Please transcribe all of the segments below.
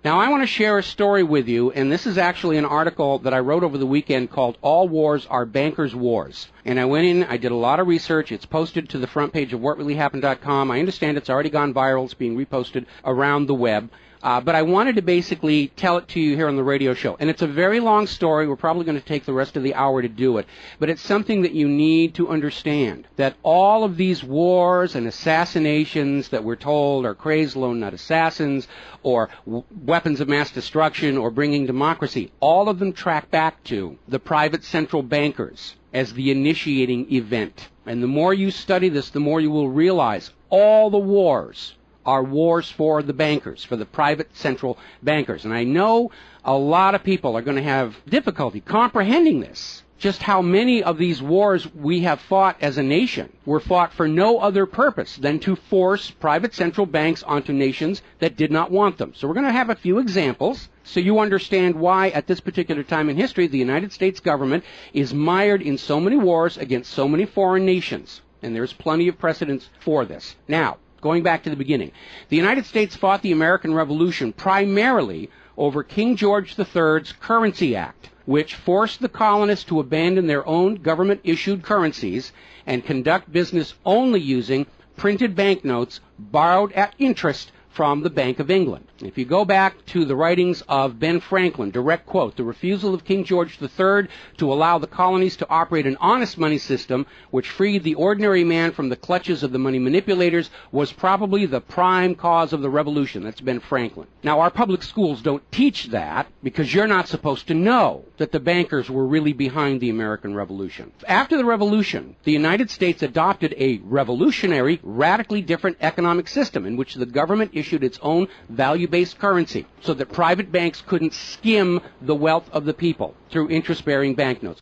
Now, I want to share a story with you, and this is actually an article that I wrote over the weekend called All Wars Are Bankers' Wars. And I went in, I did a lot of research. It's posted to the front page of whatreallyhappened.com. I understand it's already gone viral. It's being reposted around the web. But I wanted to basically tell it to you here on the radio show. And it's a very long story. We're probably going to take the rest of the hour to do it. But it's something that you need to understand, that all of these wars and assassinations that we're told are crazed lone nut assassins or weapons of mass destruction or bringing democracy, all of them track back to the private central bankers as the initiating event. And the more you study this, the more you will realize all the wars are wars for the bankers, for the private central bankers. And I know a lot of people are going to have difficulty comprehending this, just how many of these wars we have fought as a nation were fought for no other purpose than to force private central banks onto nations that did not want them. So we're going to have a few examples so you understand why at this particular time in history the United States government is mired in so many wars against so many foreign nations. And there's plenty of precedents for this. Now, going back to the beginning, the United States fought the American Revolution primarily over King George III's Currency Act, which forced the colonists to abandon their own government-issued currencies and conduct business only using printed banknotes borrowed at interest from the Bank of England. If you go back to the writings of Ben Franklin, direct quote, the refusal of King George III to allow the colonies to operate an honest money system which freed the ordinary man from the clutches of the money manipulators was probably the prime cause of the revolution. That's Ben Franklin. Now, our public schools don't teach that because you're not supposed to know that the bankers were really behind the American Revolution. After the Revolution, the United States adopted a revolutionary, radically different economic system in which the government issued its own value-based currency so that private banks couldn't skim the wealth of the people through interest-bearing banknotes.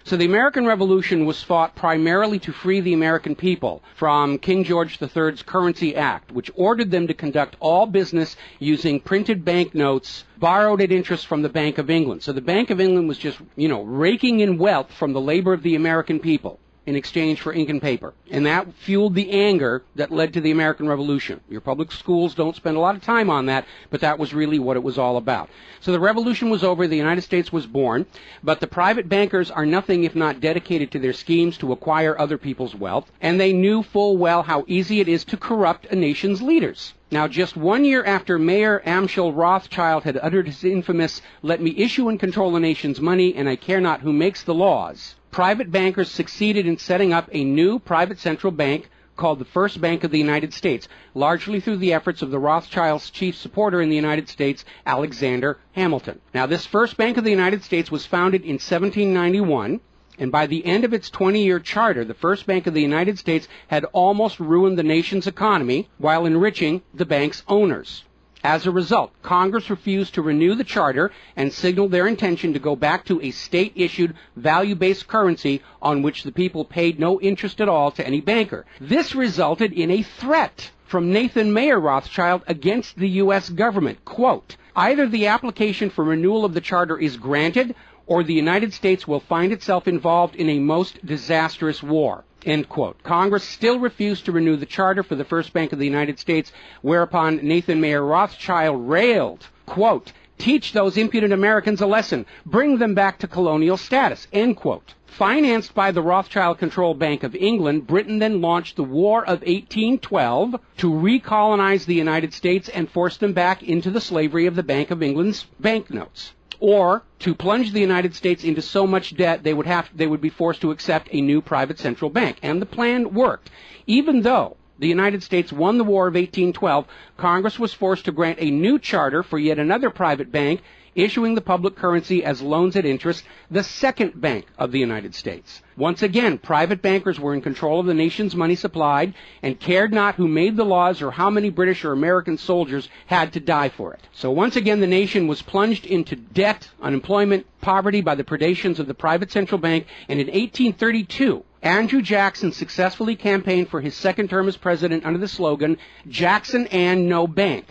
So the American Revolution was fought primarily to free the American people from King George III's Currency Act, which ordered them to conduct all business using printed banknotes borrowed at interest from the Bank of England. So the Bank of England was just, raking in wealth from the labor of the American people in exchange for ink and paper. And that fueled the anger that led to the American Revolution. Your public schools don't spend a lot of time on that, but that was really what it was all about. So the revolution was over, the United States was born, but the private bankers are nothing if not dedicated to their schemes to acquire other people's wealth, and they knew full well how easy it is to corrupt a nation's leaders. Now, just 1 year after Mayer Amschel Rothschild had uttered his infamous, "Let me issue and control the nation's money, and I care not who makes the laws," private bankers succeeded in setting up a new private central bank called the First Bank of the United States, largely through the efforts of the Rothschilds' chief supporter in the United States, Alexander Hamilton. Now, this First Bank of the United States was founded in 1791, and by the end of its 20-year charter, the First Bank of the United States had almost ruined the nation's economy while enriching the bank's owners. As a result, Congress refused to renew the charter and signaled their intention to go back to a state-issued, value-based currency on which the people paid no interest at all to any banker. This resulted in a threat from Nathan Mayer Rothschild against the U.S. government. Quote, "Either the application for renewal of the charter is granted, or the United States will find itself involved in a most disastrous war." End quote. Congress still refused to renew the charter for the First Bank of the United States, whereupon Nathan Mayer Rothschild railed, quote, "Teach those impudent Americans a lesson. Bring them back to colonial status." End quote. Financed by the Rothschild-controlled Bank of England, Britain then launched the War of 1812 to recolonize the United States and force them back into the slavery of the Bank of England's banknotes, or to plunge the United States into so much debt they would be forced to accept a new private central bank. And the plan worked. Even though the United States won the War of 1812, Congress was forced to grant a new charter for yet another private bank, issuing the public currency as loans at interest, the Second Bank of the United States. Once again, private bankers were in control of the nation's money supply and cared not who made the laws or how many British or American soldiers had to die for it. So once again, the nation was plunged into debt, unemployment, poverty by the predations of the private central bank, and in 1832, Andrew Jackson successfully campaigned for his second term as president under the slogan, "Jackson and no bank."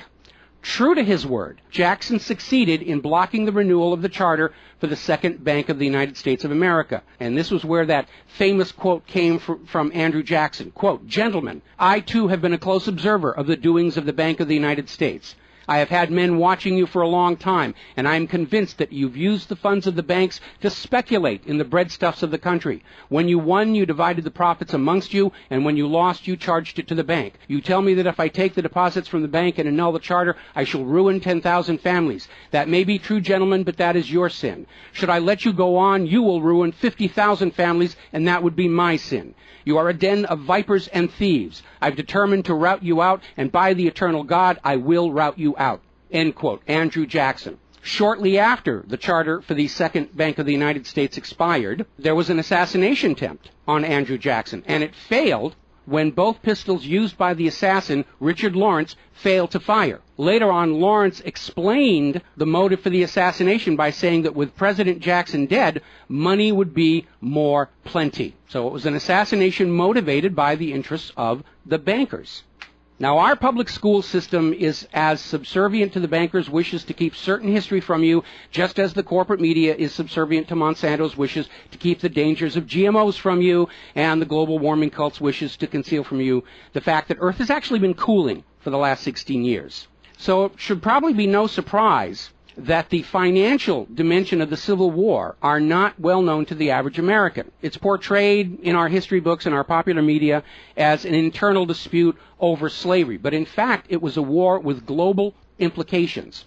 True to his word, Jackson succeeded in blocking the renewal of the charter for the Second Bank of the United States of America. And this was where that famous quote came from Andrew Jackson. Quote, "Gentlemen, I too have been a close observer of the doings of the Bank of the United States. I have had men watching you for a long time, and I am convinced that you've used the funds of the banks to speculate in the breadstuffs of the country. When you won, you divided the profits amongst you, and when you lost, you charged it to the bank. You tell me that if I take the deposits from the bank and annul the charter, I shall ruin 10,000 families. That may be true, gentlemen, but that is your sin. Should I let you go on, you will ruin 50,000 families, and that would be my sin. You are a den of vipers and thieves. I've determined to rout you out, and by the eternal God, I will rout you out. End quote. Andrew Jackson. Shortly after the charter for the Second Bank of the United States expired, there was an assassination attempt on Andrew Jackson, and it failed when both pistols used by the assassin, Richard Lawrence, failed to fire. Later on, Lawrence explained the motive for the assassination by saying that with President Jackson dead, money would be more plenty. So it was an assassination motivated by the interests of the bankers. Now, our public school system is as subservient to the bankers' wishes to keep certain history from you, just as the corporate media is subservient to Monsanto's wishes to keep the dangers of GMOs from you, and the global warming cult's wishes to conceal from you the fact that Earth has actually been cooling for the last 16 years. So it should probably be no surprise that the financial dimension of the Civil War are not well known to the average American. It's portrayed in our history books and our popular media as an internal dispute over slavery, but in fact it was a war with global implications.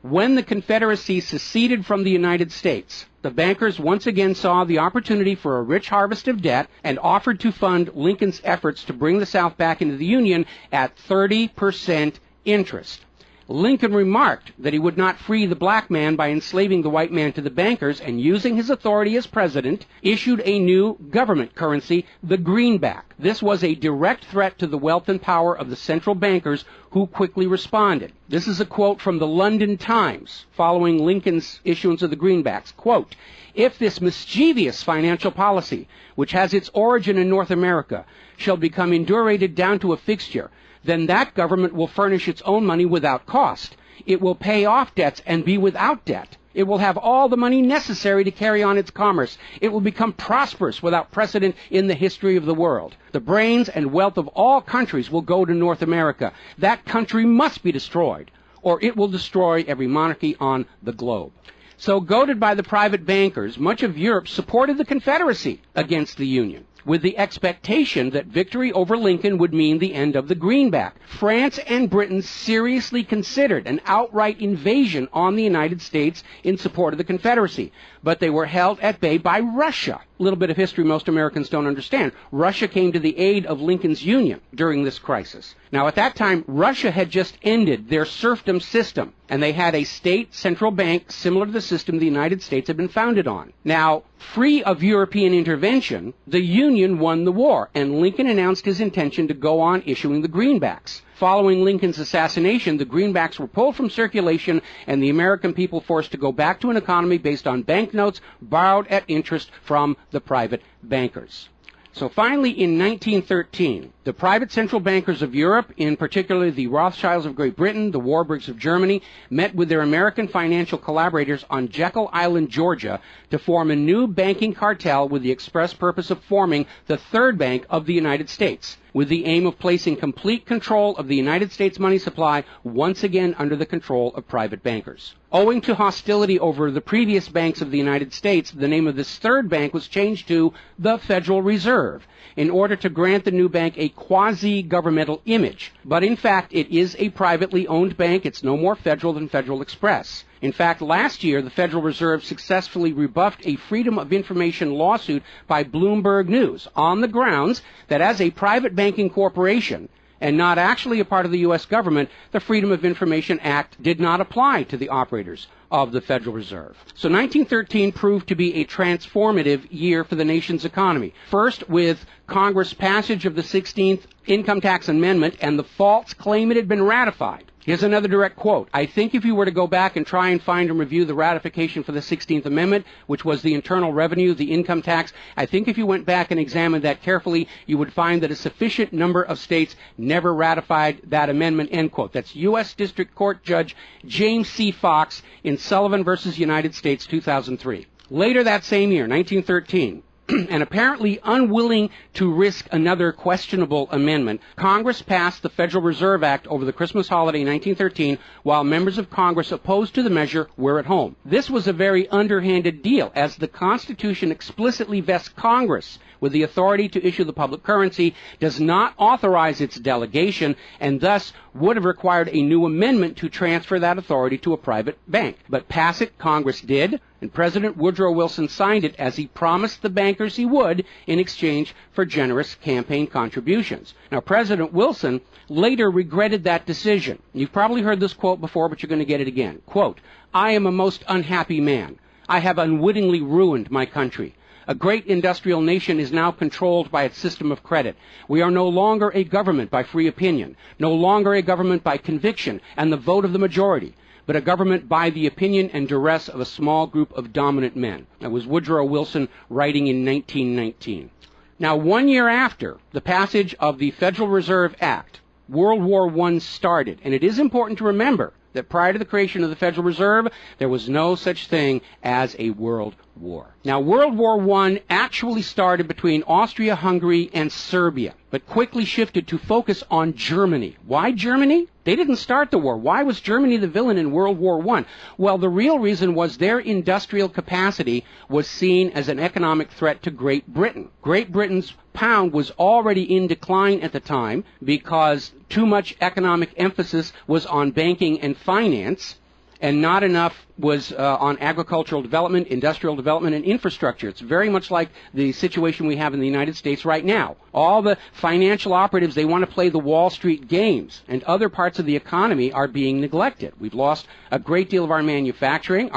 When the Confederacy seceded from the United States, the bankers once again saw the opportunity for a rich harvest of debt and offered to fund Lincoln's efforts to bring the South back into the Union at 30% interest. Lincoln remarked that he would not free the black man by enslaving the white man to the bankers, and using his authority as president, issued a new government currency, the greenback. This was a direct threat to the wealth and power of the central bankers, who quickly responded. This is a quote from the London Times following Lincoln's issuance of the greenbacks. Quote, "If this mischievous financial policy, which has its origin in North America, shall become indurated down to a fixture, then that government will furnish its own money without cost. It will pay off debts and be without debt. It will have all the money necessary to carry on its commerce. It will become prosperous without precedent in the history of the world. The brains and wealth of all countries will go to North America. That country must be destroyed, or it will destroy every monarchy on the globe." So, goaded by the private bankers, much of Europe supported the Confederacy against the Union, with the expectation that victory over Lincoln would mean the end of the greenback. France and Britain seriously considered an outright invasion on the United States in support of the Confederacy, but they were held at bay by Russia. A little bit of history most Americans don't understand. Russia came to the aid of Lincoln's Union during this crisis. Now, at that time, Russia had just ended their serfdom system, and they had a state central bank similar to the system the United States had been founded on. Now, free of European intervention, the Union won the war, and Lincoln announced his intention to go on issuing the greenbacks. Following Lincoln's assassination, the greenbacks were pulled from circulation, and the American people forced to go back to an economy based on banknotes borrowed at interest from the private bankers. So finally, in 1913, the private central bankers of Europe, in particular the Rothschilds of Great Britain, the Warburgs of Germany, met with their American financial collaborators on Jekyll Island, Georgia, to form a new banking cartel with the express purpose of forming the third bank of the United States, with the aim of placing complete control of the United States money supply once again under the control of private bankers. Owing to hostility over the previous banks of the United States, the name of this third bank was changed to the Federal Reserve, in order to grant the new bank a quasi-governmental image. But in fact, it is a privately owned bank. It's no more federal than Federal Express. In fact, last year, the Federal Reserve successfully rebuffed a Freedom of Information lawsuit by Bloomberg News on the grounds that as a private banking corporation, and not actually a part of the U.S. government, the Freedom of Information Act did not apply to the operators of the Federal Reserve. So 1913 proved to be a transformative year for the nation's economy. First, with Congress' passage of the 16th Income Tax Amendment and the false claim it had been ratified. Here's another direct quote. "I think if you were to go back and try and find and review the ratification for the 16th Amendment, which was the internal revenue, the income tax, I think if you went back and examined that carefully, you would find that a sufficient number of states never ratified that amendment," end quote. That's U.S. District Court Judge James C. Fox in Sullivan versus United States, 2003. Later that same year, 1913, and apparently unwilling to risk another questionable amendment, Congress passed the Federal Reserve Act over the Christmas holiday in 1913 while members of Congress opposed to the measure were at home. This was a very underhanded deal, as the Constitution explicitly vests Congress with the authority to issue the public currency, does not authorize its delegation, and thus would have required a new amendment to transfer that authority to a private bank. But pass it, Congress did, and President Woodrow Wilson signed it as he promised the bankers he would in exchange for generous campaign contributions. Now, President Wilson later regretted that decision. You've probably heard this quote before, but you're going to get it again. Quote, "I am a most unhappy man. I have unwittingly ruined my country. A great industrial nation is now controlled by its system of credit. We are no longer a government by free opinion, no longer a government by conviction and the vote of the majority, but a government by the opinion and duress of a small group of dominant men." That was Woodrow Wilson writing in 1919. Now, 1 year after the passage of the Federal Reserve Act, World War I started, and it is important to remember that prior to the creation of the Federal Reserve, there was no such thing as a world war. Now, World War I actually started between Austria, Hungary, and Serbia, but quickly shifted to focus on Germany. Why Germany? They didn't start the war. Why was Germany the villain in World War I? Well, the real reason was their industrial capacity was seen as an economic threat to Great Britain. Great Britain's pound was already in decline at the time because too much economic emphasis was on banking and finance, and not enough was on agricultural development, industrial development, and infrastructure. It's very much like the situation we have in the United States right now. All the financial operatives, they want to play the Wall Street games, and other parts of the economy are being neglected. We've lost a great deal of our manufacturing.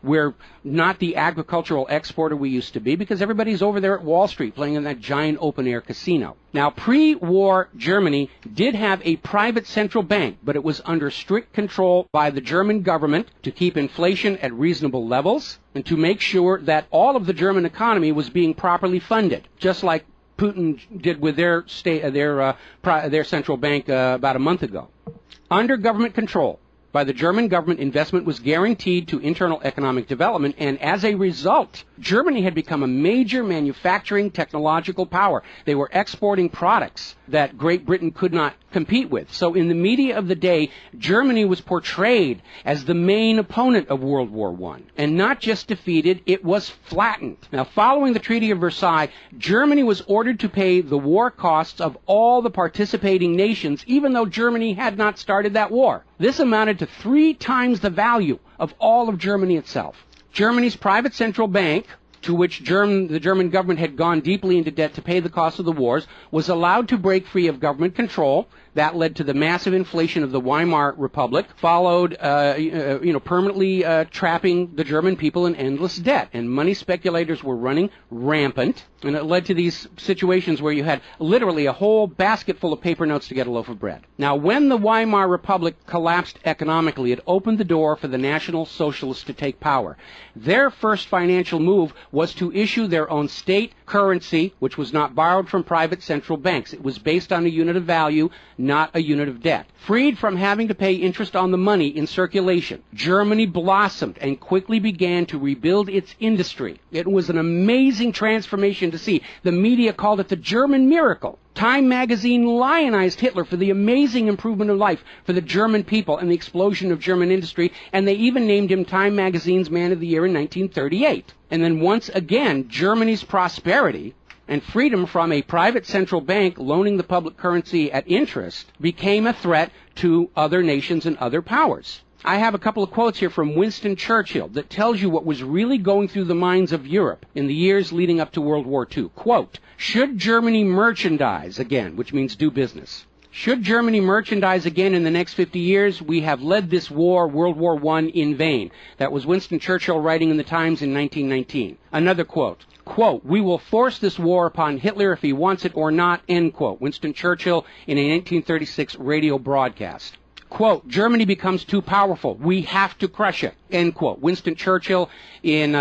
We're not the agricultural exporter we used to be because everybody's over there at Wall Street playing in that giant open-air casino. Now, pre-war Germany did have a private central bank, but it was under strict control by the German government to keep inflation at reasonable levels and to make sure that all of the German economy was being properly funded, just like Putin did with their central bank about a month ago. Under government control by the German government, investment was guaranteed to internal economic development, and as a result, Germany had become a major manufacturing technological power. They were exporting products that Great Britain could not compete with. So in the media of the day, Germany was portrayed as the main opponent of World War I. And not just defeated, it was flattened. Now, following the Treaty of Versailles, Germany was ordered to pay the war costs of all the participating nations, even though Germany had not started that war. This amounted to 3 times the value of all of Germany itself. Germany's private central bank, to which the German government had gone deeply into debt to pay the cost of the wars, was allowed to break free of government control. That led to the massive inflation of the Weimar Republic, followed, permanently trapping the German people in endless debt. And money speculators were running rampant, and it led to these situations where you had literally a whole basket full of paper notes to get a loaf of bread. Now, when the Weimar Republic collapsed economically, it opened the door for the National Socialists to take power. Their first financial move was to issue their own state currency, which was not borrowed from private central banks. It was based on a unit of value, not a unit of debt. Freed from having to pay interest on the money in circulation, Germany blossomed and quickly began to rebuild its industry. It was an amazing transformation to see. The media called it the German miracle. Time magazine lionized Hitler for the amazing improvement of life for the German people and the explosion of German industry, and they even named him Time magazine's Man of the Year in 1938. And then once again, Germany's prosperity and freedom from a private central bank loaning the public currency at interest became a threat to other nations and other powers. I have a couple of quotes here from Winston Churchill that tells you what was really going through the minds of Europe in the years leading up to World War II. Quote, "Should Germany merchandise again," which means do business, "should Germany merchandise again in the next 50 years, we have led this war, World War I, in vain." That was Winston Churchill writing in the Times in 1919. Another quote, "We will force this war upon Hitler if he wants it or not," end quote. Winston Churchill in a 1936 radio broadcast. Quote, "Germany becomes too powerful. We have to crush it," end quote. Winston Churchill in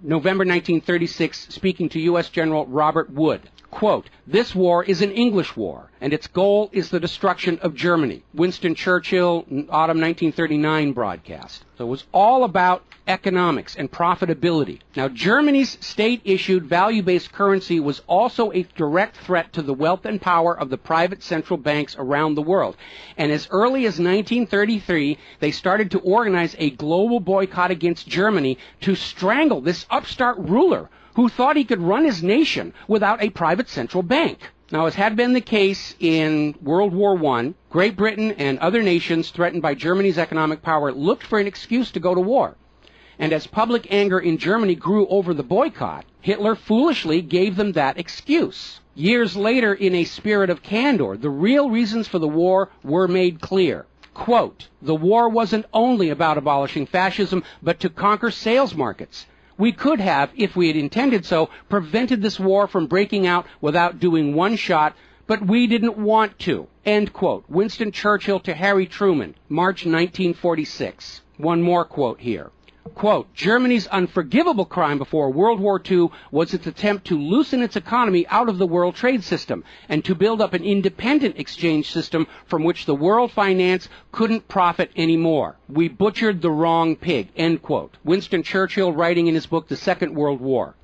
November 1936 speaking to U.S. General Robert Wood. Quote, "This war is an English war, and its goal is the destruction of Germany." Winston Churchill, autumn 1939 broadcast. So it was all about economics and profitability. Now, Germany's state-issued value-based currency was also a direct threat to the wealth and power of the private central banks around the world. And as early as 1933, they started to organize a global boycott against Germany to strangle this upstart ruler who thought he could run his nation without a private central bank. Now, as had been the case in World War I, Great Britain and other nations threatened by Germany's economic power looked for an excuse to go to war. And as public anger in Germany grew over the boycott, Hitler foolishly gave them that excuse. Years later, in a spirit of candor, the real reasons for the war were made clear. Quote, "The war wasn't only about abolishing fascism, but to conquer sales markets. We could have, if we had intended so, prevented this war from breaking out without doing one shot, but we didn't want to." End quote. Winston Churchill to Harry Truman, March 1946. One more quote here. Quote, "Germany's unforgivable crime before World War II was its attempt to loosen its economy out of the world trade system and to build up an independent exchange system from which the world finance couldn't profit anymore. We butchered the wrong pig." End quote. Winston Churchill writing in his book, The Second World War.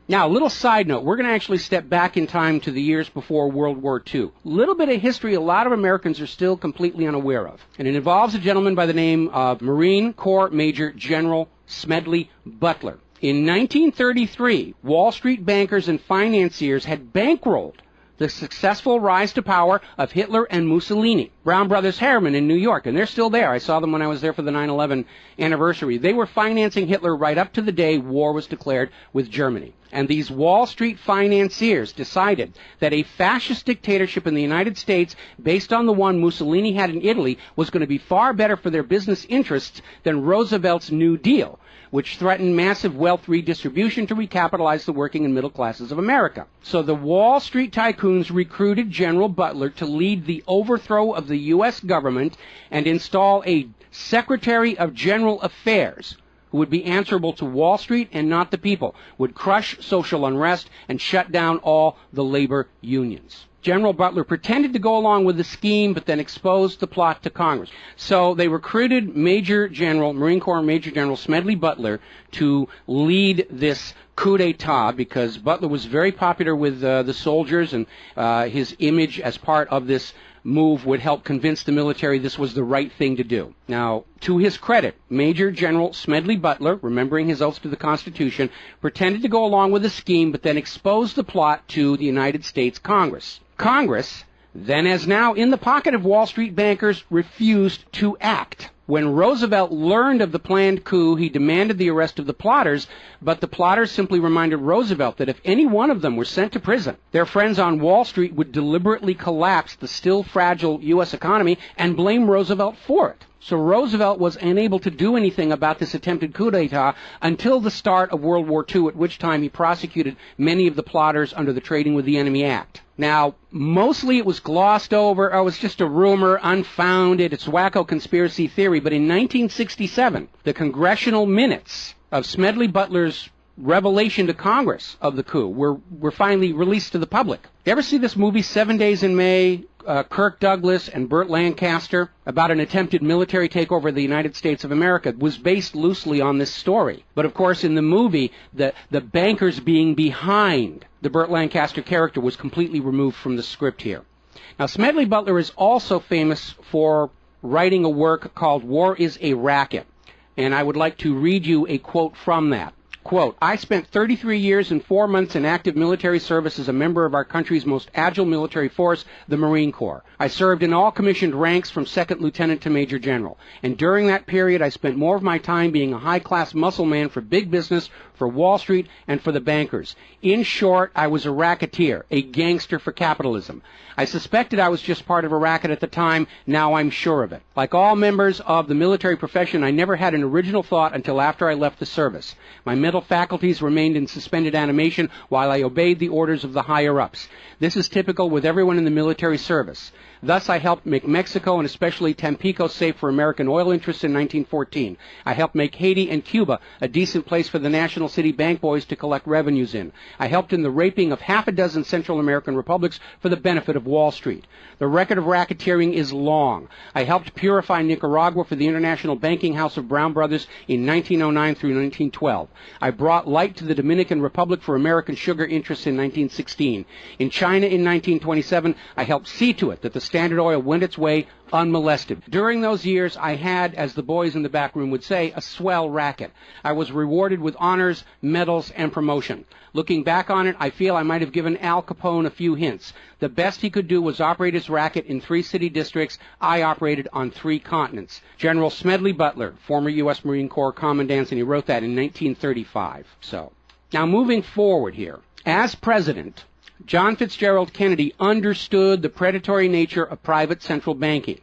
Now, a little side note, we're going to actually step back in time to the years before World War II. A little bit of history a lot of Americans are still completely unaware of. And it involves a gentleman by the name of Marine Corps Major General Smedley Butler. In 1933, Wall Street bankers and financiers had bankrolled the successful rise to power of Hitler and Mussolini. Brown Brothers Harriman in New York, and they're still there. I saw them when I was there for the 9/11 anniversary. They were financing Hitler right up to the day war was declared with Germany. And these Wall Street financiers decided that a fascist dictatorship in the United States, based on the one Mussolini had in Italy, was going to be far better for their business interests than Roosevelt's New Deal, which threatened massive wealth redistribution to recapitalize the working and middle classes of America. So the Wall Street tycoons recruited General Butler to lead the overthrow of the U.S. government and install a Secretary of General Affairs who would be answerable to Wall Street and not the people, would crush social unrest and shut down all the labor unions. General Butler pretended to go along with the scheme, but then exposed the plot to Congress. So they recruited Marine Corps Major General Smedley Butler to lead this coup d'etat, because Butler was very popular with the soldiers, and his image as part of this move would help convince the military this was the right thing to do. Now, to his credit, Major General Smedley Butler, remembering his oath to the Constitution, pretended to go along with the scheme, but then exposed the plot to the United States Congress. Congress, then as now in the pocket of Wall Street bankers, refused to act. When Roosevelt learned of the planned coup, he demanded the arrest of the plotters, but the plotters simply reminded Roosevelt that if any one of them were sent to prison, their friends on Wall Street would deliberately collapse the still fragile U.S. economy and blame Roosevelt for it. So Roosevelt was unable to do anything about this attempted coup d'etat until the start of World War II, at which time he prosecuted many of the plotters under the Trading with the Enemy Act. Now, mostly it was glossed over, or it was just a rumor, unfounded, it's wacko conspiracy theory, but in 1967, the congressional minutes of Smedley Butler's revelation to Congress of the coup were finally released to the public. You ever see this movie, 7 Days in May, Kirk Douglas and Burt Lancaster, about an attempted military takeover of the United States of America? It was based loosely on this story. But of course, in the movie, the bankers being behind the Burt Lancaster character was completely removed from the script here. Now, Smedley Butler is also famous for writing a work called War is a Racket. And I would like to read you a quote from that. Quote, "I spent 33 years and 4 months in active military service as a member of our country's most agile military force, the Marine Corps. I served in all commissioned ranks from second lieutenant to major general. And during that period, I spent more of my time being a high-class muscle man for big business, for Wall Street, and for the bankers. In short, I was a racketeer, a gangster for capitalism. I suspected I was just part of a racket at the time. Now I'm sure of it. Like all members of the military profession, I never had an original thought until after I left the service. My mental faculties remained in suspended animation while I obeyed the orders of the higher-ups. This is typical with everyone in the military service. Thus, I helped make Mexico and especially Tampico safe for American oil interests in 1914. I helped make Haiti and Cuba a decent place for the National City Bank boys to collect revenues in. I helped in the raping of half a dozen Central American republics for the benefit of Wall Street. The record of racketeering is long. I helped purify Nicaragua for the International Banking House of Brown Brothers in 1909 through 1912. I brought light to the Dominican Republic for American sugar interests in 1916. In China in 1927, I helped see to it that the Standard Oil went its way unmolested. During those years, I had, as the boys in the back room would say, a swell racket. I was rewarded with honors, medals, and promotion. Looking back on it, I feel I might have given Al Capone a few hints. The best he could do was operate his racket in 3 city districts. I operated on 3 continents. General Smedley Butler, former U.S. Marine Corps Commandant, and he wrote that in 1935. So, now moving forward here. As president, John Fitzgerald Kennedy understood the predatory nature of private central banking.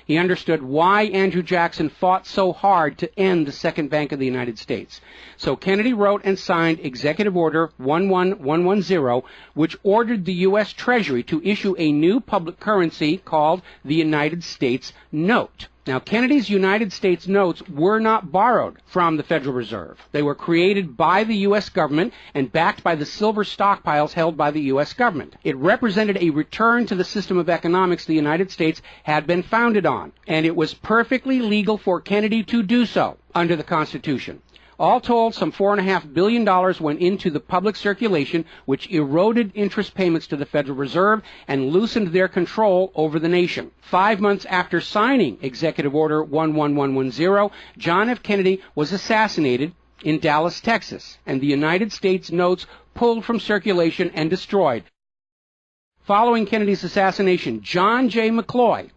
He understood why Andrew Jackson fought so hard to end the Second Bank of the United States. So Kennedy wrote and signed Executive Order 11110, which ordered the U.S. Treasury to issue a new public currency called the United States Note. Now, Kennedy's United States notes were not borrowed from the Federal Reserve. They were created by the U.S. government and backed by the silver stockpiles held by the U.S. government. It represented a return to the system of economics the United States had been founded on, and it was perfectly legal for Kennedy to do so under the Constitution. All told, some $4.5 billion went into the public circulation, which eroded interest payments to the Federal Reserve and loosened their control over the nation. 5 months after signing Executive Order 11110, John F. Kennedy was assassinated in Dallas, Texas, and the United States notes pulled from circulation and destroyed. Following Kennedy's assassination, John J. McCloy,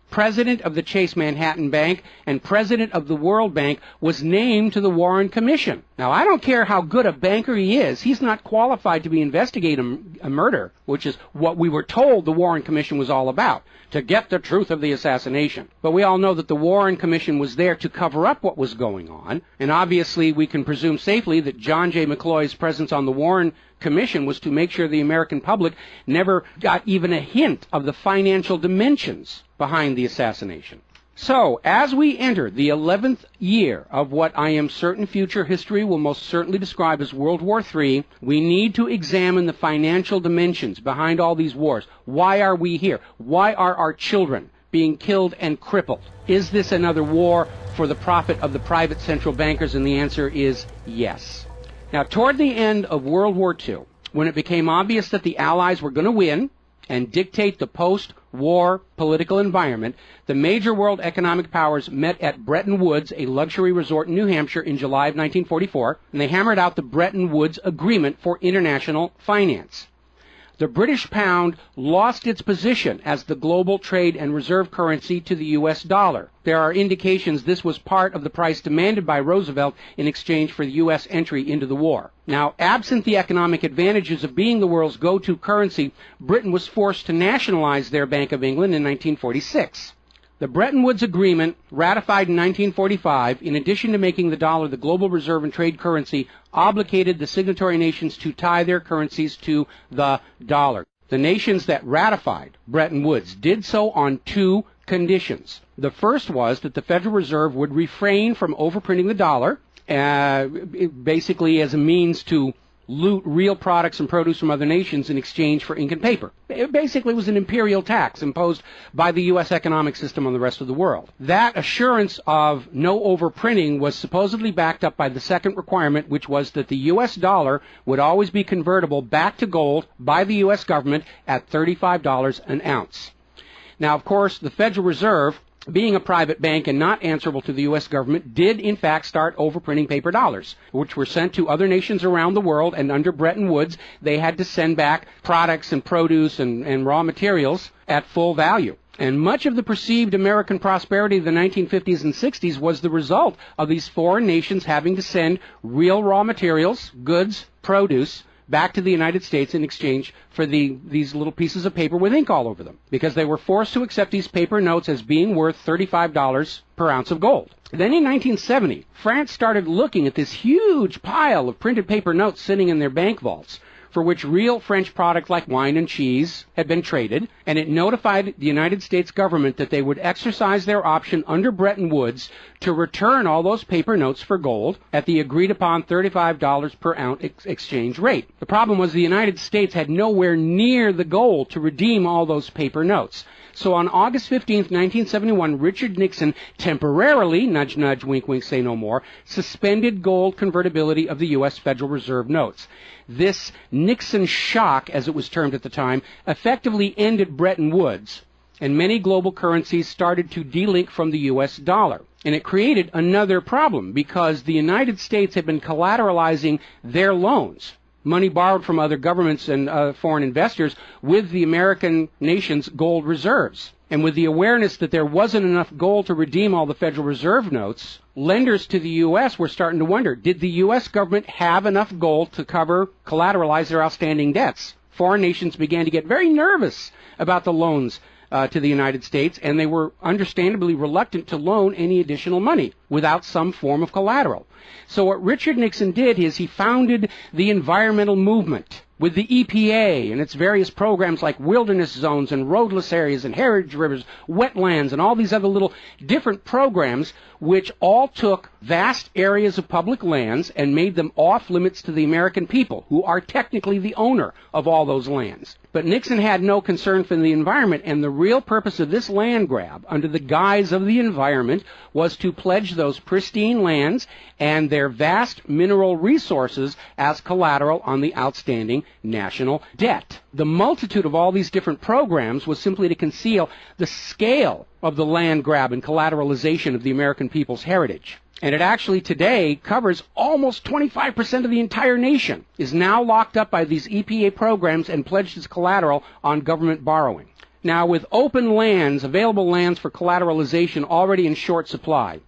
president of the Chase Manhattan Bank and president of the World Bank, was named to the Warren Commission. Now, I don't care how good a banker he is. He's not qualified to be investigating a murder, which is what we were told the Warren Commission was all about, to get the truth of the assassination. But we all know that the Warren Commission was there to cover up what was going on, and obviously we can presume safely that John J. McCloy's presence on the Warren Commission was to make sure the American public never got even a hint of the financial dimensions behind the assassination. So, as we enter the 11th year of what I am certain future history will most certainly describe as World War III, we need to examine the financial dimensions behind all these wars. Why are we here? Why are our children being killed and crippled? Is this another war for the profit of the private central bankers? And the answer is yes. Now, toward the end of World War II, when it became obvious that the Allies were going to win and dictate the post-war political environment, the major world economic powers met at Bretton Woods, a luxury resort in New Hampshire, in July of 1944, and they hammered out the Bretton Woods Agreement for International Finance. The British pound lost its position as the global trade and reserve currency to the U.S. dollar. There are indications this was part of the price demanded by Roosevelt in exchange for the U.S. entry into the war. Now, absent the economic advantages of being the world's go-to currency, Britain was forced to nationalize their Bank of England in 1946. The Bretton Woods Agreement, ratified in 1945, in addition to making the dollar the global reserve and trade currency, obligated the signatory nations to tie their currencies to the dollar. The nations that ratified Bretton Woods did so on 2 conditions. The first was that the Federal Reserve would refrain from overprinting the dollar, basically as a means to loot real products and produce from other nations in exchange for ink and paper. It basically was an imperial tax imposed by the U.S. economic system on the rest of the world. That assurance of no overprinting was supposedly backed up by the second requirement, which was that the U.S. dollar would always be convertible back to gold by the U.S. government at $35 an ounce. Now, of course, the Federal Reserve, being a private bank and not answerable to the U.S. government, did in fact start overprinting paper dollars, which were sent to other nations around the world, and under Bretton Woods, they had to send back products and produce and raw materials at full value. And much of the perceived American prosperity of the 1950s and 60s was the result of these foreign nations having to send real raw materials, goods, produce, back to the United States in exchange for these little pieces of paper with ink all over them, because they were forced to accept these paper notes as being worth $35 per ounce of gold. Then in 1970, France started looking at this huge pile of printed paper notes sitting in their bank vaults, for which real French products like wine and cheese had been traded, and it notified the United States government that they would exercise their option under Bretton Woods to return all those paper notes for gold at the agreed-upon $35 per ounce exchange rate. The problem was the United States had nowhere near the gold to redeem all those paper notes. So on August 15, 1971, Richard Nixon temporarily, nudge, nudge, wink, wink, say no more, suspended gold convertibility of the U.S. Federal Reserve notes. This Nixon shock, as it was termed at the time, effectively ended Bretton Woods, and many global currencies started to delink from the U.S. dollar. And it created another problem, because the United States had been collateralizing their loans, money borrowed from other governments and foreign investors, with the American nation's gold reserves. And with the awareness that there wasn't enough gold to redeem all the Federal Reserve notes, lenders to the U.S. were starting to wonder, did the U.S. government have enough gold to collateralize their outstanding debts? Foreign nations began to get very nervous about the loans to the United States, and they were understandably reluctant to loan any additional money without some form of collateral. So what Richard Nixon did is he founded the environmental movement with the EPA and its various programs like wilderness zones and roadless areas and heritage rivers, wetlands, and all these other little different programs, which all took vast areas of public lands and made them off limits to the American people, who are technically the owner of all those lands. But Nixon had no concern for the environment, and the real purpose of this land grab, under the guise of the environment, was to pledge those pristine lands and their vast mineral resources as collateral on the outstanding national debt. The multitude of all these different programs was simply to conceal the scale of the land grab and collateralization of the American people's heritage. And it actually today covers almost 25% of the entire nation, is now locked up by these EPA programs and pledged as collateral on government borrowing. Now, with open lands, available lands for collateralization already in short supply,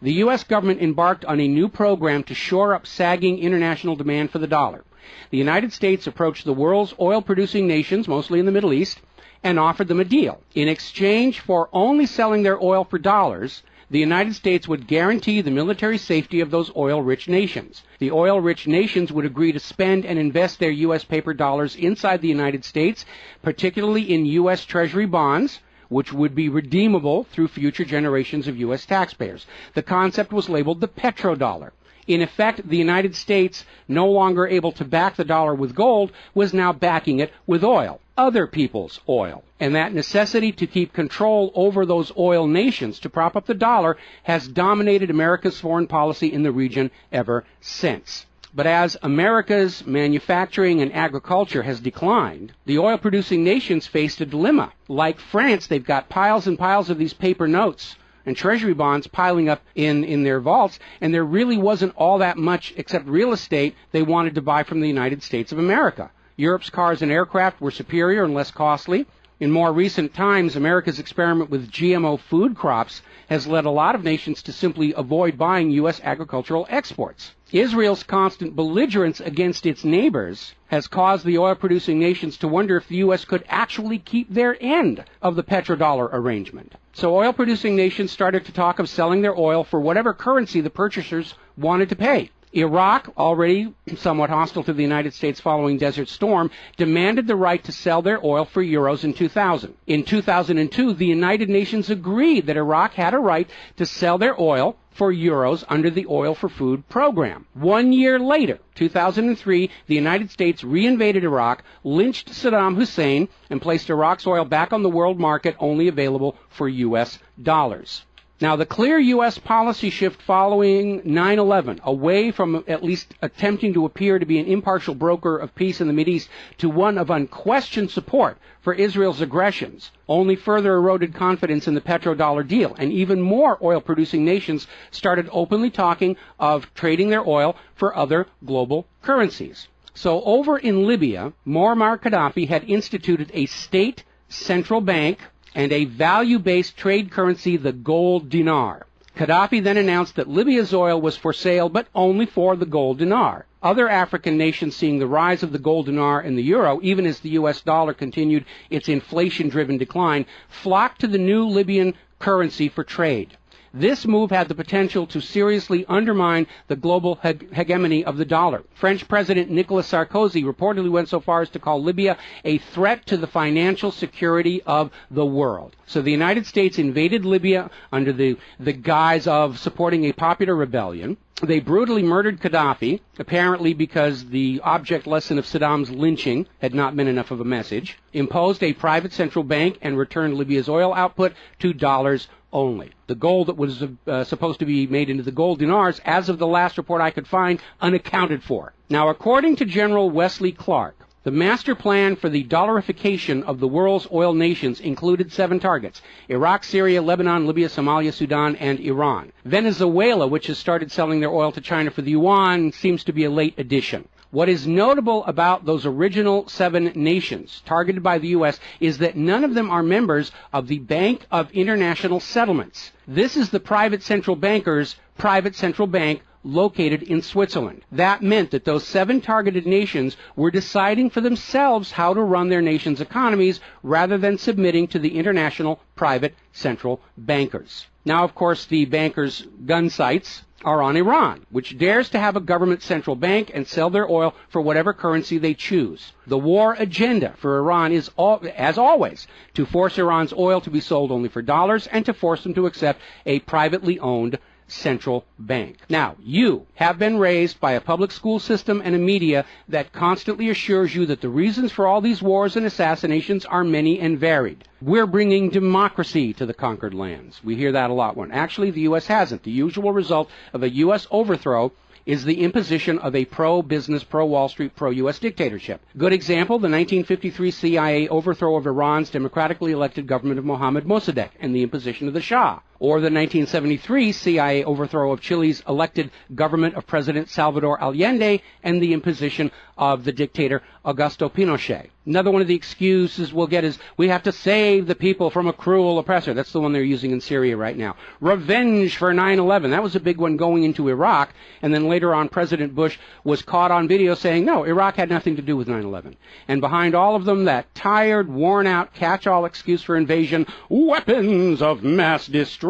the U.S. government embarked on a new program to shore up sagging international demand for the dollar. The United States approached the world's oil-producing nations, mostly in the Middle East, and offered them a deal. In exchange for only selling their oil for dollars, the United States would guarantee the military safety of those oil-rich nations. The oil-rich nations would agree to spend and invest their U.S. paper dollars inside the United States, particularly in U.S. Treasury bonds, which would be redeemable through future generations of U.S. taxpayers. The concept was labeled the petrodollar. In effect, the United States, no longer able to back the dollar with gold, was now backing it with oil, other people's oil. And that necessity to keep control over those oil nations to prop up the dollar has dominated America's foreign policy in the region ever since. But as America's manufacturing and agriculture has declined, the oil-producing nations faced a dilemma. Like France, they've got piles and piles of these paper notes and treasury bonds piling up in their vaults, and there really wasn't all that much except real estate they wanted to buy from the United States of America. Europe's cars and aircraft were superior and less costly. In more recent times, America's experiment with GMO food crops has led a lot of nations to simply avoid buying U.S. agricultural exports. Israel's constant belligerence against its neighbors has caused the oil-producing nations to wonder if the U.S. could actually keep their end of the petrodollar arrangement. So oil-producing nations started to talk of selling their oil for whatever currency the purchasers wanted to pay. Iraq, already somewhat hostile to the United States following Desert Storm, demanded the right to sell their oil for euros in 2000. In 2002, the United Nations agreed that Iraq had a right to sell their oil for euros under the Oil for Food program. 1 year later, 2003, the United States reinvaded Iraq, lynched Saddam Hussein, and placed Iraq's oil back on the world market, only available for U.S. dollars. Now, the clear U.S. policy shift following 9/11, away from at least attempting to appear to be an impartial broker of peace in the Mideast to one of unquestioned support for Israel's aggressions, only further eroded confidence in the petrodollar deal, and even more oil-producing nations started openly talking of trading their oil for other global currencies. So over in Libya, Muammar Gaddafi had instituted a state central bank and a value-based trade currency, the gold dinar. Gaddafi then announced that Libya's oil was for sale, but only for the gold dinar. Other African nations, seeing the rise of the gold dinar and the euro, even as the U.S. dollar continued its inflation-driven decline, flocked to the new Libyan currency for trade. This move had the potential to seriously undermine the global hegemony of the dollar. French President Nicolas Sarkozy reportedly went so far as to call Libya a threat to the financial security of the world. So the United States invaded Libya under the guise of supporting a popular rebellion. They brutally murdered Gaddafi, apparently because the object lesson of Saddam's lynching had not been enough of a message, imposed a private central bank, and returned Libya's oil output to dollars only. The gold that was supposed to be made into the gold dinars, as of the last report I could find, unaccounted for. Now, according to General Wesley Clark, the master plan for the dollarification of the world's oil nations included 7 targets: Iraq, Syria, Lebanon, Libya, Somalia, Sudan, and Iran. Venezuela, which has started selling their oil to China for the yuan, seems to be a late addition. What is notable about those original 7 nations targeted by the U.S. is that none of them are members of the Bank of International Settlements. This is the private central banker's private central bank located in Switzerland. That meant that those 7 targeted nations were deciding for themselves how to run their nation's economies rather than submitting to the international private central bankers. Now, of course, the bankers' gun sights are on Iran, which dares to have a government central bank and sell their oil for whatever currency they choose. The war agenda for Iran is, as always, to force Iran's oil to be sold only for dollars and to force them to accept a privately owned central bank. Now, you have been raised by a public school system and a media that constantly assures you that the reasons for all these wars and assassinations are many and varied. We're bringing democracy to the conquered lands. We hear that a lot. When actually the U.S. hasn't. The usual result of a U.S. overthrow is the imposition of a pro-business, pro-Wall Street, pro-U.S. dictatorship. Good example, the 1953 CIA overthrow of Iran's democratically elected government of Mohammad Mossadegh and the imposition of the Shah. Or the 1973 CIA overthrow of Chile's elected government of President Salvador Allende and the imposition of the dictator Augusto Pinochet. Another one of the excuses we'll get is we have to save the people from a cruel oppressor. That's the one they're using in Syria right now. Revenge for 9/11. That was a big one going into Iraq. And then later on, President Bush was caught on video saying, no, Iraq had nothing to do with 9/11. And behind all of them, that tired, worn-out, catch-all excuse for invasion, weapons of mass destruction.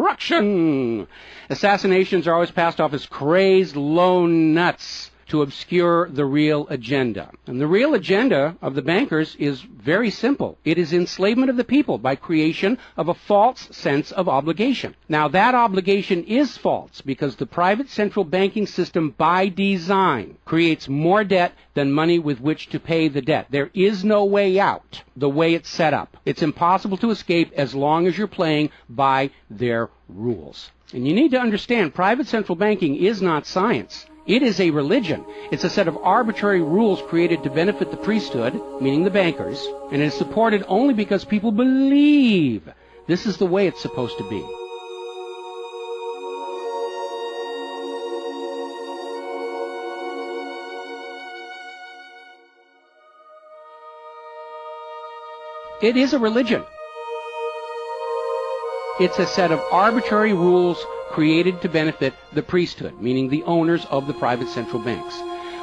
Assassinations are always passed off as crazed lone nuts to obscure the real agenda. And the real agenda of the bankers is very simple. It is enslavement of the people by creation of a false sense of obligation. Now, that obligation is false because the private central banking system by design creates more debt than money with which to pay the debt. There is no way out the way it's set up. It's impossible to escape as long as you're playing by their rules. And you need to understand, private central banking is not science. It is a religion. It's a set of arbitrary rules created to benefit the priesthood, meaning the bankers, and it is supported only because people believe this is the way it's supposed to be. It is a religion. It's a set of arbitrary rules created to benefit the priesthood, meaning the owners of the private central banks.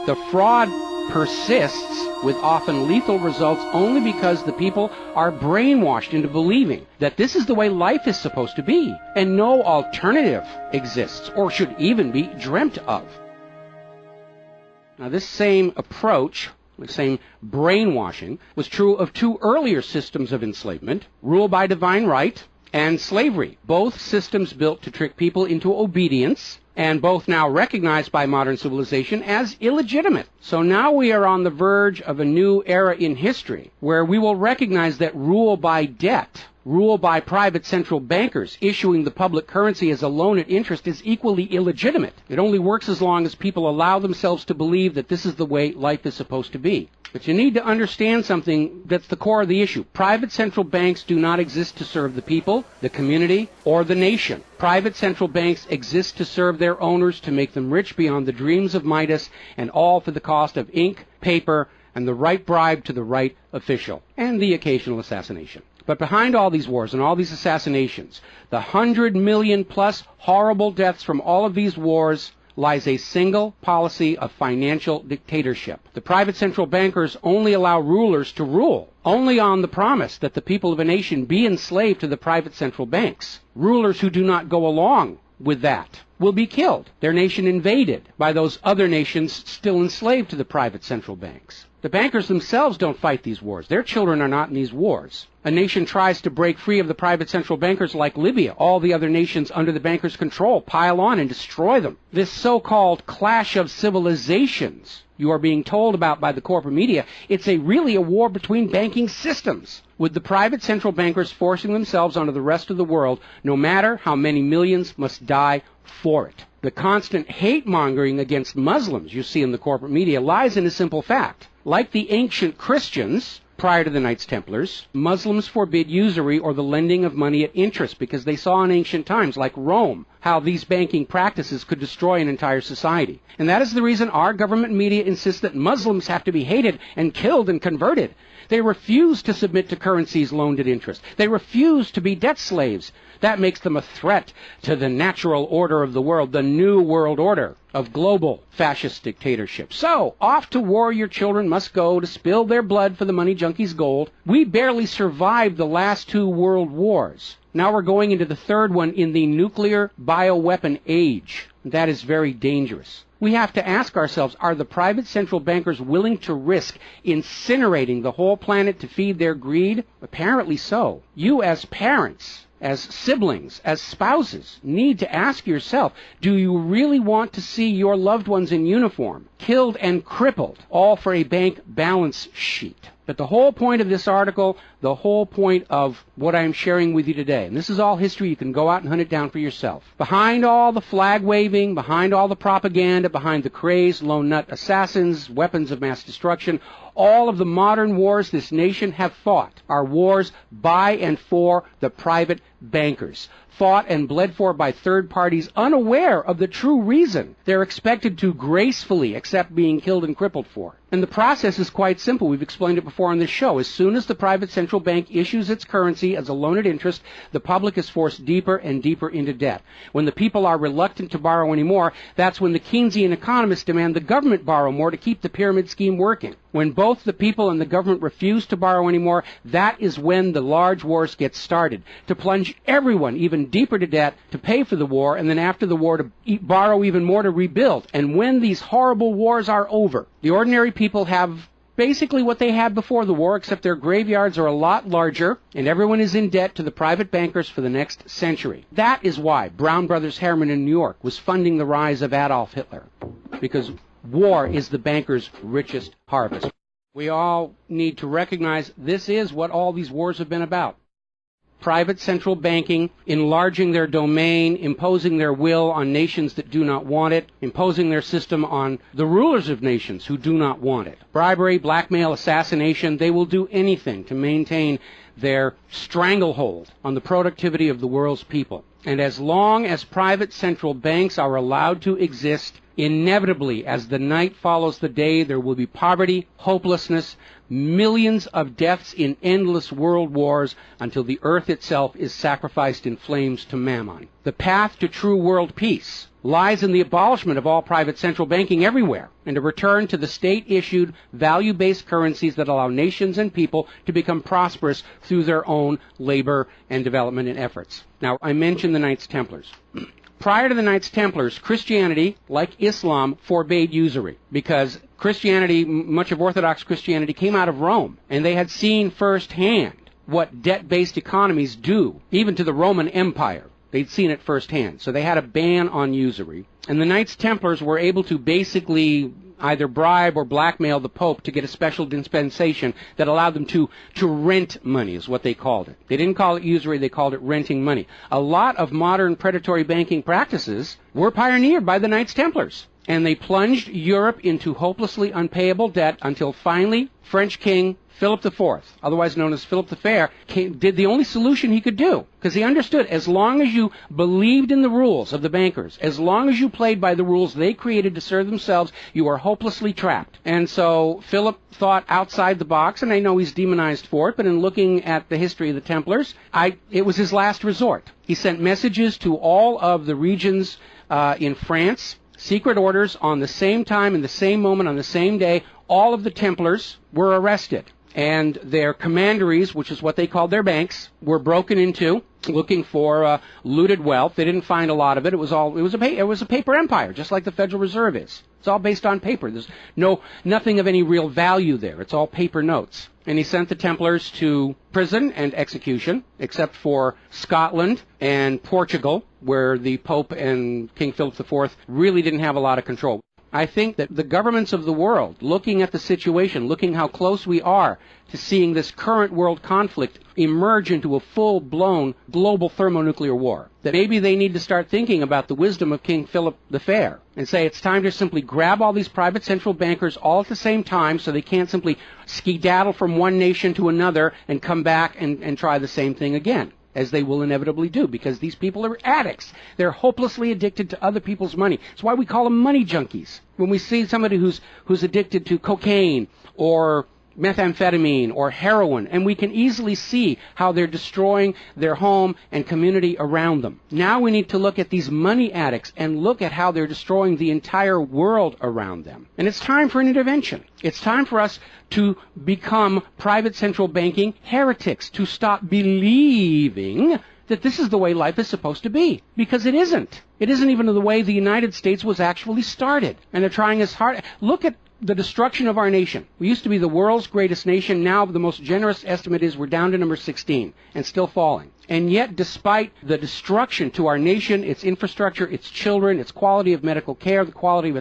The fraud persists with often lethal results only because the people are brainwashed into believing that this is the way life is supposed to be, and no alternative exists or should even be dreamt of. Now, this same approach, the same brainwashing, was true of 2 earlier systems of enslavement, rule by divine right and slavery, both systems built to trick people into obedience, and both now recognized by modern civilization as illegitimate. So now we are on the verge of a new era in history where we will recognize that rule by debt, rule by private central bankers issuing the public currency as a loan at interest is equally illegitimate. It only works as long as people allow themselves to believe that this is the way life is supposed to be. But you need to understand something that's the core of the issue. Private central banks do not exist to serve the people, the community, or the nation. Private central banks exist to serve their owners, to make them rich beyond the dreams of Midas, and all for the cost of ink, paper, and the right bribe to the right official, and the occasional assassination. But behind all these wars and all these assassinations, the 100 million plus horrible deaths from all of these wars, lies a single policy of financial dictatorship. The private central bankers only allow rulers to rule, only on the promise that the people of a nation be enslaved to the private central banks. Rulers who do not go along with that will be killed, their nation invaded by those other nations still enslaved to the private central banks. The bankers themselves don't fight these wars. Their children are not in these wars. A nation tries to break free of the private central bankers like Libya. All the other nations under the bankers' control pile on and destroy them. This so-called clash of civilizations you are being told about by the corporate media, it's really a war between banking systems, with the private central bankers forcing themselves onto the rest of the world, no matter how many millions must die for it. The constant hate-mongering against Muslims you see in the corporate media lies in a simple fact. Like the ancient Christians, prior to the Knights Templars, Muslims forbid usury or the lending of money at interest because they saw in ancient times, like Rome, how these banking practices could destroy an entire society. And that is the reason our government media insists that Muslims have to be hated and killed and converted. They refuse to submit to currencies loaned at interest. They refuse to be debt slaves. That makes them a threat to the natural order of the world, the new world order of global fascist dictatorship. So, off to war your children must go to spill their blood for the money junkies' gold. We barely survived the last 2 world wars. Now we're going into the third one in the nuclear bioweapon age. That is very dangerous. We have to ask ourselves, are the private central bankers willing to risk incinerating the whole planet to feed their greed? Apparently so. You as parents, as siblings, as spouses, need to ask yourself, do you really want to see your loved ones in uniform, killed and crippled, all for a bank balance sheet? But the whole point of this article, the whole point of what I'm sharing with you today, and this is all history, you can go out and hunt it down for yourself. Behind all the flag waving, behind all the propaganda, behind the crazed lone nut assassins, weapons of mass destruction, all of the modern wars this nation have fought are wars by and for the private bankers, fought and bled for by third parties unaware of the true reason they're expected to gracefully accept being killed and crippled for. And the process is quite simple. We've explained it before on this show. As soon as the private central bank issues its currency as a loan at interest, the public is forced deeper and deeper into debt. When the people are reluctant to borrow anymore, that's when the Keynesian economists demand the government borrow more to keep the pyramid scheme working. When both the people and the government refuse to borrow anymore, that is when the large wars get started, to plunge everyone even deeper to debt to pay for the war, and then after the war to borrow even more to rebuild. And when these horrible wars are over, the ordinary people have basically what they had before the war, except their graveyards are a lot larger, and everyone is in debt to the private bankers for the next century. That is why Brown Brothers Harriman in New York was funding the rise of Adolf Hitler, because war is the bankers' richest harvest. We all need to recognize this is what all these wars have been about. Private central banking, enlarging their domain, imposing their will on nations that do not want it, imposing their system on the rulers of nations who do not want it. Bribery, blackmail, assassination, they will do anything to maintain their stranglehold on the productivity of the world's people. And as long as private central banks are allowed to exist, inevitably, as the night follows the day, there will be poverty, hopelessness, millions of deaths in endless world wars until the earth itself is sacrificed in flames to Mammon. The path to true world peace lies in the abolishment of all private central banking everywhere and a return to the state-issued, value-based currencies that allow nations and people to become prosperous through their own labor and development and efforts. Now, I mentioned the Knights Templars. Prior to the Knights Templars, Christianity, like Islam, forbade usury because Christianity, much of Orthodox Christianity, came out of Rome, and they had seen firsthand what debt-based economies do, even to the Roman Empire. They'd seen it firsthand. So they had a ban on usury. And the Knights Templars were able to basically either bribe or blackmail the Pope to get a special dispensation that allowed them to rent money, is what they called it. They didn't call it usury, they called it renting money. A lot of modern predatory banking practices were pioneered by the Knights Templars. And they plunged Europe into hopelessly unpayable debt until finally French King Philip IV, otherwise known as Philip the Fair, did the only solution he could do, because he understood as long as you believed in the rules of the bankers, as long as you played by the rules they created to serve themselves, you are hopelessly trapped. And so Philip thought outside the box, and I know he's demonized for it, but in looking at the history of the Templars, it was his last resort. He sent messages to all of the regions in France, secret orders on the same time, in the same moment, on the same day. All of the Templars were arrested, and their commanderies, which is what they called their banks, were broken into, looking for looted wealth. They didn't find a lot of it. It was a paper empire, just like the Federal Reserve is. It's all based on paper. There's nothing of any real value there. It's all paper notes. And he sent the Templars to prison and execution, except for Scotland and Portugal, where the Pope and King Philip IV really didn't have a lot of control. I think that the governments of the world, looking at the situation, looking how close we are to seeing this current world conflict emerge into a full-blown global thermonuclear war, that maybe they need to start thinking about the wisdom of King Philip the Fair and say it's time to simply grab all these private central bankers all at the same time so they can't simply skedaddle from one nation to another and come back and try the same thing again, as they will inevitably do, because these people are addicts. They're hopelessly addicted to other people's money. That's why we call them money junkies. When we see somebody who's addicted to cocaine or methamphetamine or heroin, and we can easily see how they're destroying their home and community around them. Now we need to look at these money addicts and look at how they're destroying the entire world around them. And it's time for an intervention. It's time for us to become private central banking heretics, to stop believing that this is the way life is supposed to be, because it isn't. It isn't even the way the United States was actually started. And they're trying as hard. Look at the destruction of our nation. We used to be the world's greatest nation. Now the most generous estimate is we're down to number 16 and still falling. And yet, despite the destruction to our nation, its infrastructure, its children, its quality of medical care, the quality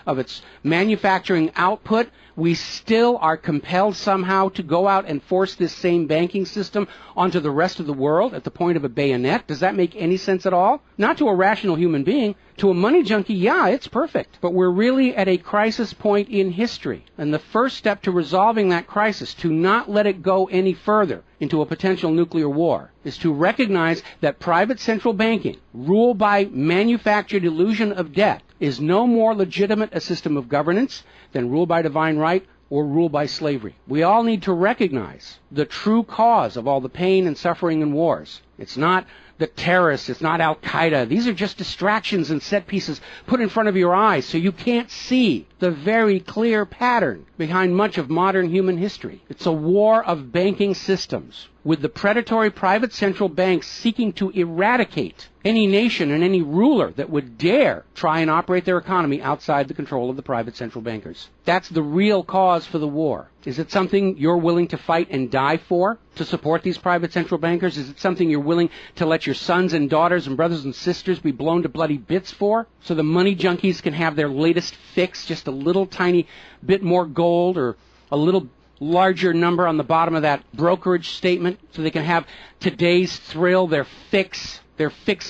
of its manufacturing output, we still are compelled somehow to go out and force this same banking system onto the rest of the world at the point of a bayonet. Does that make any sense at all? Not to a rational human being. To a money junkie, yeah, it's perfect. But we're really at a crisis point in history. And the first step to resolving that crisis, to not let it go any further into a potential nuclear war, is to recognize that private central banking, ruled by manufactured illusion of debt, is no more legitimate a system of governance than rule by divine right or rule by slavery. We all need to recognize the true cause of all the pain and suffering and wars. It's not the terrorists, it's not Al-Qaeda. These are just distractions and set pieces put in front of your eyes so you can't see the very clear pattern behind much of modern human history. It's a war of banking systems, with the predatory private central banks seeking to eradicate any nation and any ruler that would dare try and operate their economy outside the control of the private central bankers. That's the real cause for the war. Is it something you're willing to fight and die for, to support these private central bankers? Is it something you're willing to let your sons and daughters and brothers and sisters be blown to bloody bits for, so the money junkies can have their latest fix, just a little tiny bit more gold or a little larger number on the bottom of that brokerage statement, so they can have today's thrill, their fix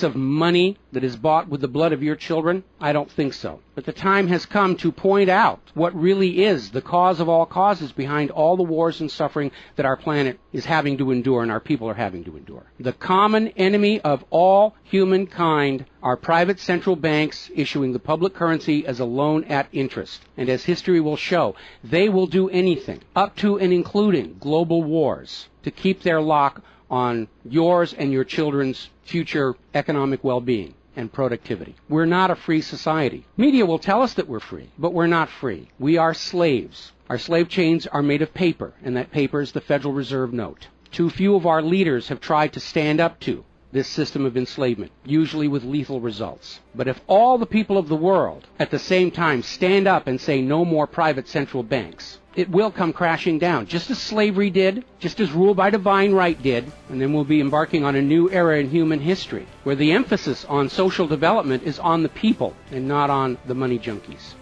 of money that is bought with the blood of your children? I don't think so. But the time has come to point out what really is the cause of all causes behind all the wars and suffering that our planet is having to endure and our people are having to endure. The common enemy of all humankind are private central banks issuing the public currency as a loan at interest. And as history will show, they will do anything, up to and including global wars, to keep their lock on yours and your children's future economic well-being and productivity. We're not a free society. Media will tell us that we're free, but we're not free. We are slaves. Our slave chains are made of paper, and that paper is the Federal Reserve note. Too few of our leaders have tried to stand up to this system of enslavement, usually with lethal results. But if all the people of the world at the same time stand up and say no more private central banks, it will come crashing down, just as slavery did, just as rule by divine right did, and then we'll be embarking on a new era in human history, where the emphasis on social development is on the people and not on the money junkies.